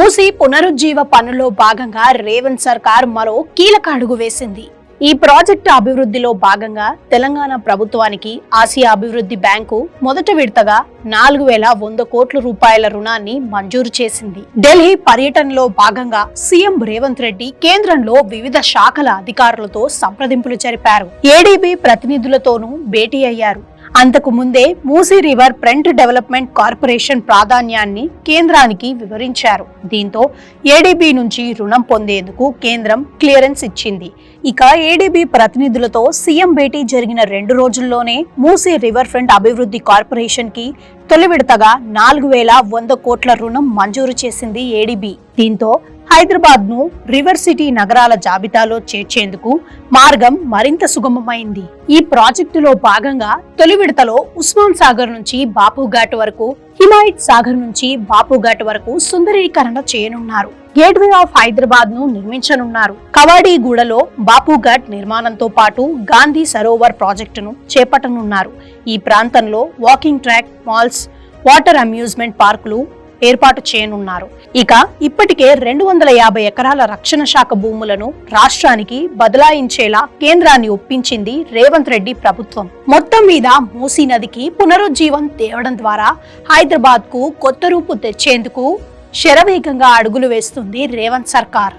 మూసీ పునరుజ్జీవ పనుల్లో భాగంగా రేవంత్ సర్కార్ మరో కీలక అడుగు వేసింది. ఈ ప్రాజెక్టు అభివృద్ధిలో భాగంగా తెలంగాణ ప్రభుత్వానికి ఆసియా అభివృద్ధి బ్యాంకు మొదటి విడతగా 4100 కోట్ల రూపాయల రుణాన్ని మంజూరు చేసింది. ఢిల్లీ పర్యటనలో భాగంగా సీఎం రేవంత్ రెడ్డి కేంద్రంలో వివిధ శాఖల అధికారులతో సంప్రదింపులు జరిపారు. ఏడీబీ ప్రతినిధులతోనూ భేటీ అయ్యారు. అంతకు ముందే Musi river front development corporation ప్రాధాన్యాన్ని కేంద్రానికి వివరించారు. దీంతో ఏడీబీ నుంచి రుణం పొందేందుకు కేంద్రం క్లియరెన్స్ ఇచ్చింది. ఇక ఏడీబీ ప్రతినిధులతో సీఎం భేటీ జరిగిన 2 రోజుల్లోనే మూసీ రివర్ ఫ్రంట్ అభివృద్ధి కార్పొరేషన్ కి తొలి విడతగా 4100 కోట్ల రుణం మంజూరు చేసింది ఏడీబీ. దీంతో హైదరాబాద్ ను రివర్ సిటీ నగరాల జాబితాలో చేర్చేందుకు మార్గం మరింత సుగమమైంది. ఈ ప్రాజెక్టులో భాగంగా తొలి విడతలో ఉస్మాన్ సాగర్ నుంచి బాపుఘాట్ వరకు, హిమాయత్ సాగర్ నుంచి బాపుఘాట్ వరకు సుందరీకరణ చేయనున్నారు. గేట్వే ఆఫ్ హైదరాబాద్ ను నిర్మించనున్నారు. కవాడిగూడలో బాపుఘాట్ నిర్మాణంతో పాటు గాంధీ సరోవర్ ప్రాజెక్టును చేపట్టనున్నారు. ఈ ప్రాంతంలో walking track, malls, water amusement పార్కులు ఏర్పాటు చేయనున్నారు. ఇక ఇప్పటికే 250 ఎకరాల రక్షణ శాఖ భూములను రాష్ట్రానికి బదలాయించేలా కేంద్రాన్ని ఒప్పించింది రేవంత్ రెడ్డి ప్రభుత్వం. మొత్తం మీద మూసీ నదికి పునరుజ్జీవం తేవడం ద్వారా హైదరాబాద్ కు కొత్త రూపు తెచ్చేందుకు శరవేగంగా అడుగులు వేస్తుంది రేవంత్ సర్కార్.